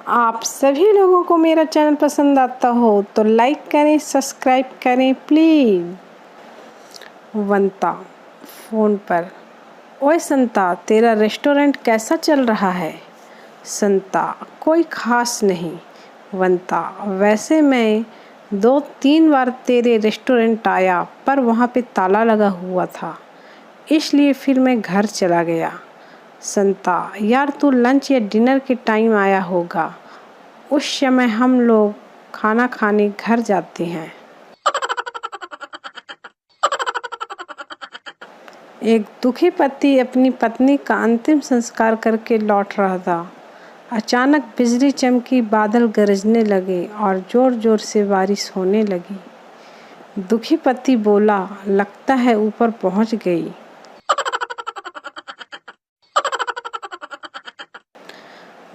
आप सभी लोगों को मेरा चैनल पसंद आता हो तो लाइक करें, सब्सक्राइब करें प्लीज़। वंता फ़ोन पर, ओए संता, तेरा रेस्टोरेंट कैसा चल रहा है? संता, कोई ख़ास नहीं। वंता, वैसे मैं 2-3 बार तेरे रेस्टोरेंट आया पर वहाँ पे ताला लगा हुआ था, इसलिए फिर मैं घर चला गया। संता, यार तू लंच या डिनर के टाइम आया होगा, उस समय हम लोग खाना खाने घर जाते हैं। एक दुखी पति अपनी पत्नी का अंतिम संस्कार करके लौट रहा था। अचानक बिजली चमकी, बादल गरजने लगे और जोर जोर से बारिश होने लगी। दुखी पति बोला, लगता है ऊपर पहुंच गई।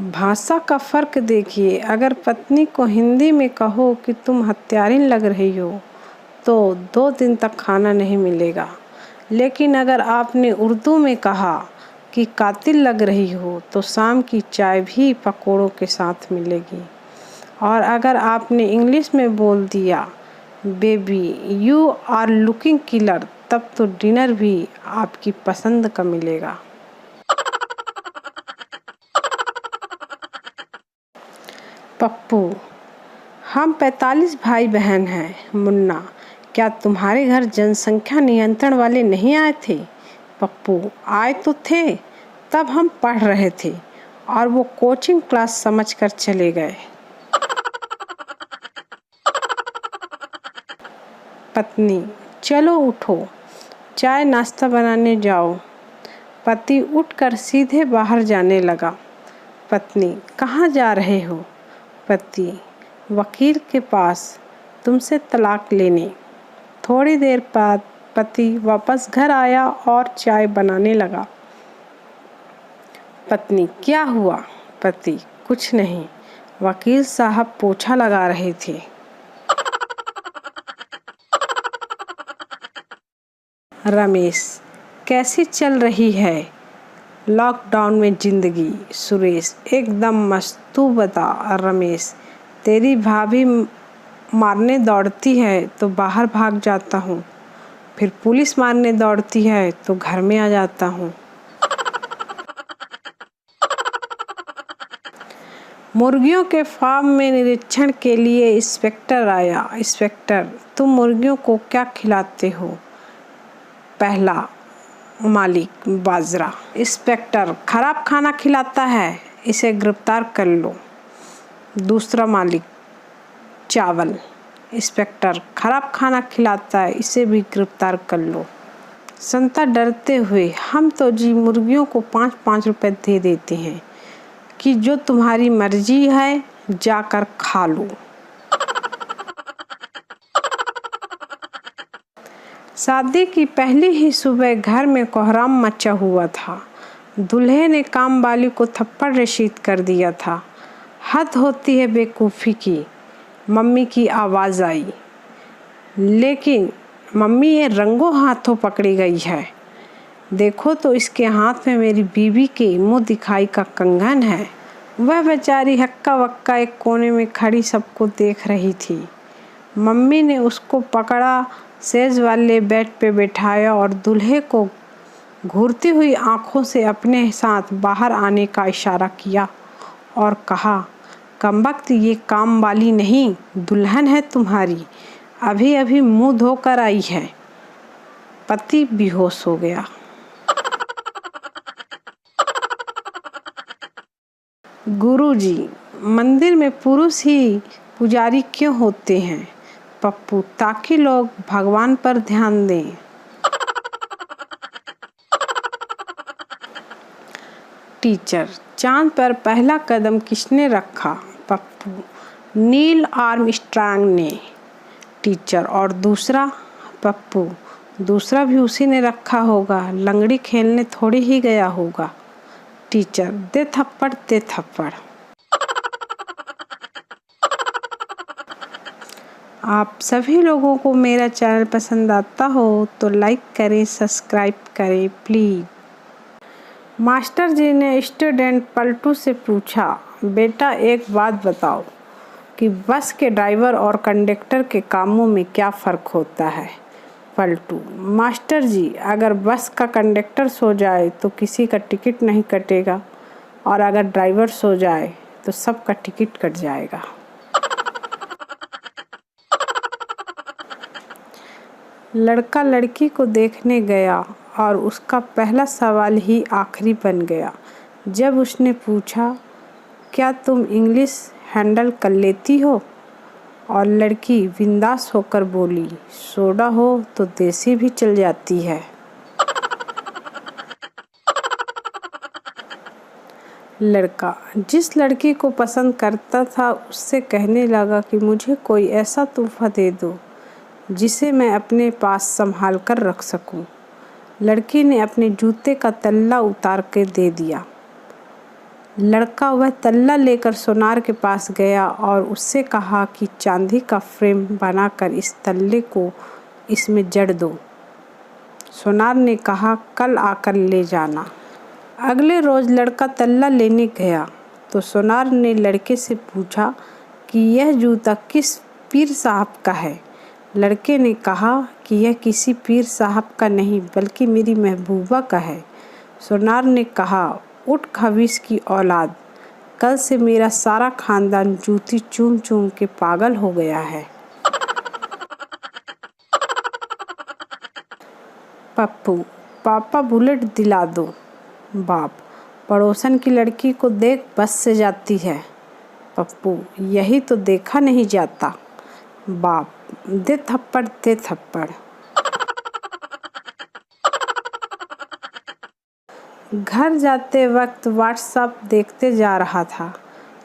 भाषा का फ़र्क देखिए, अगर पत्नी को हिंदी में कहो कि तुम हत्यारिन लग रही हो तो 2 दिन तक खाना नहीं मिलेगा, लेकिन अगर आपने उर्दू में कहा कि कातिल लग रही हो तो शाम की चाय भी पकोड़ों के साथ मिलेगी। और अगर आपने इंग्लिश में बोल दिया, baby you are looking killer, तब तो डिनर भी आपकी पसंद का मिलेगा। पप्पू, हम 45 भाई बहन हैं। मुन्ना, क्या तुम्हारे घर जनसंख्या नियंत्रण वाले नहीं आए थे? पप्पू, आए तो थे, तब हम पढ़ रहे थे और वो कोचिंग क्लास समझकर चले गए। पत्नी, चलो उठो, चाय नाश्ता बनाने जाओ। पति उठकर सीधे बाहर जाने लगा। पत्नी, कहाँ जा रहे हो? पति, वकील के पास, तुमसे तलाक लेने। थोड़ी देर बाद पति वापस घर आया और चाय बनाने लगा। पत्नी, क्या हुआ? पति, कुछ नहीं, वकील साहब पोछा लगा रहे थे। रमेश, कैसी चल रही है लॉकडाउन में जिंदगी? सुरेश, एकदम मस्त। तू बता। रमेश, तेरी भाभी मारने दौड़ती है तो बाहर भाग जाता हूँ, फिर पुलिस मारने दौड़ती है तो घर में आ जाता हूँ। मुर्गियों के फार्म में निरीक्षण के लिए इंस्पेक्टर आया। इंस्पेक्टर, तुम मुर्गियों को क्या खिलाते हो? पहला मालिक, बाजरा। इंस्पेक्टर, खराब खाना खिलाता है, इसे गिरफ्तार कर लो। दूसरा मालिक, चावल। इंस्पेक्टर, खराब खाना खिलाता है, इसे भी गिरफ्तार कर लो। संता डरते हुए, हम तो जी मुर्गियों को 5-5 रुपए दे देते हैं कि जो तुम्हारी मर्जी है जाकर खा लो। शादी की पहली ही सुबह घर में कोहराम मचा हुआ था। दूल्हे ने काम वाली को थप्पड़ रसीद कर दिया था। हद होती है बेवकूफ़ी की, मम्मी की आवाज़ आई। लेकिन मम्मी, ये रंगों हाथों पकड़ी गई है। देखो तो इसके हाथ में मेरी बीवी के मुंह दिखाई का कंगन है। वह बेचारी हक्का वक्का एक कोने में खड़ी सबको देख रही थी। मम्मी ने उसको पकड़ा, सेज वाले बेड पे बिठाया और दूल्हे को घूरती हुई आंखों से अपने साथ बाहर आने का इशारा किया और कहा, कमबख्त, ये काम वाली नहीं, दुल्हन है तुम्हारी, अभी अभी मुंह धोकर आई है। पति बेहोश हो गया। गुरुजी, मंदिर में पुरुष ही पुजारी क्यों होते हैं? पप्पू, ताकि लोग भगवान पर ध्यान दें। टीचर, चांद पर पहला कदम किसने रखा? पप्पू, नील आर्मस्ट्रांग ने। टीचर, और दूसरा? पप्पू, दूसरा भी उसी ने रखा होगा, लंगड़ी खेलने थोड़ी ही गया होगा। टीचर, दे थप्पड़, दे थप्पड़। आप सभी लोगों को मेरा चैनल पसंद आता हो तो लाइक करें, सब्सक्राइब करें प्लीज़। मास्टर जी ने स्टूडेंट पलटू से पूछा, बेटा एक बात बताओ कि बस के ड्राइवर और कंडक्टर के कामों में क्या फ़र्क होता है। पलटू, मास्टर जी अगर बस का कंडक्टर सो जाए तो किसी का टिकट नहीं कटेगा और अगर ड्राइवर सो जाए तो सबका टिकट कट जाएगा। लड़का लड़की को देखने गया और उसका पहला सवाल ही आखिरी बन गया जब उसने पूछा, क्या तुम इंग्लिश हैंडल कर लेती हो? और लड़की बिंदास होकर बोली, सोडा हो तो देसी भी चल जाती है। लड़का जिस लड़की को पसंद करता था उससे कहने लगा कि मुझे कोई ऐसा तोहफा दे दो जिसे मैं अपने पास संभाल कर रख सकूं। लड़की ने अपने जूते का तल्ला उतार के दे दिया। लड़का वह तल्ला लेकर सोनार के पास गया और उससे कहा कि चांदी का फ्रेम बनाकर इस तल्ले को इसमें जड़ दो। सोनार ने कहा, कल आकर ले जाना। अगले रोज लड़का तल्ला लेने गया तो सोनार ने लड़के से पूछा कि यह जूता किस पीर साहब का है। लड़के ने कहा कि यह किसी पीर साहब का नहीं बल्कि मेरी महबूबा का है। सोनार ने कहा, उठ खबीस की औलाद, कल से मेरा सारा खानदान जूती चूम चूम के पागल हो गया है। पप्पू, पापा बुलेट दिला दो। बाप, पड़ोसन की लड़की को देख बस से जाती है। पप्पू, यही तो देखा नहीं जाता। बाप, दे थप्पड़ दे थप्पड़। घर जाते वक्त व्हाट्सएप देखते जा रहा था।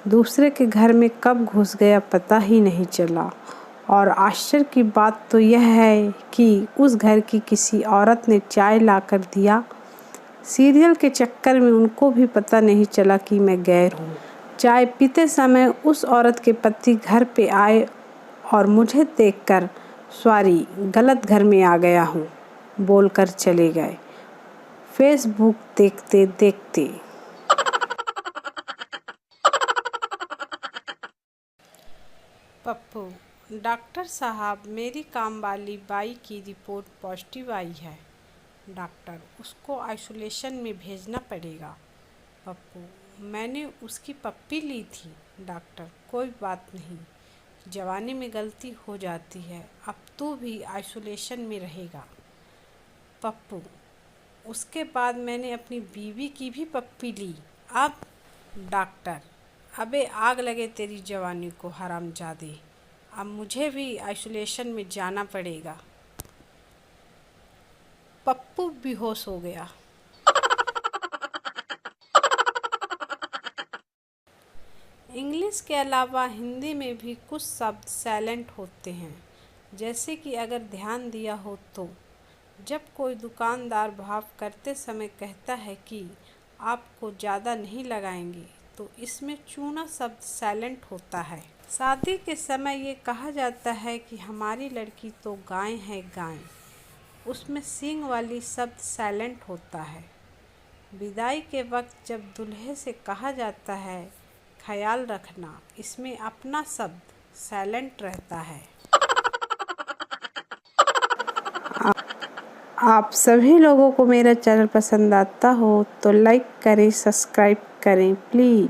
दूसरे के घर में कब घुस गया पता ही नहीं चला और आश्चर्य की बात तो यह है कि उस घर की किसी औरत ने चाय लाकर दिया। सीरियल के चक्कर में उनको भी पता नहीं चला कि मैं गैर हूँ। चाय पीते समय उस औरत के पति घर पे आए और मुझे देखकर सॉरी गलत घर में आ गया हूँ बोलकर चले गए। फेसबुक देखते देखते। पप्पू, डॉक्टर साहब मेरी काम वाली बाई की रिपोर्ट पॉजिटिव आई है। डॉक्टर, उसको आइसोलेशन में भेजना पड़ेगा। पप्पू, मैंने उसकी पप्पी ली थी। डॉक्टर, कोई बात नहीं, जवानी में गलती हो जाती है, अब तू भी आइसोलेशन में रहेगा। पप्पू, उसके बाद मैंने अपनी बीवी की भी पप्पी ली। अब डॉक्टर, अबे आग लगे तेरी जवानी को हरामजादे, अब मुझे भी आइसोलेशन में जाना पड़ेगा। पप्पू बेहोश हो गया। इंग्लिश के अलावा हिंदी में भी कुछ शब्द साइलेंट होते हैं, जैसे कि अगर ध्यान दिया हो तो जब कोई दुकानदार भाव करते समय कहता है कि आपको ज़्यादा नहीं लगाएंगे तो इसमें चूना शब्द साइलेंट होता है। शादी के समय ये कहा जाता है कि हमारी लड़की तो गाय है गाय, उसमें सींग वाली शब्द साइलेंट होता है। विदाई के वक्त जब दूल्हे से कहा जाता है ख्याल रखना, इसमें अपना शब्द साइलेंट रहता है। आप सभी लोगों को मेरा चैनल पसंद आता हो तो लाइक करें, सब्सक्राइब करें प्लीज़।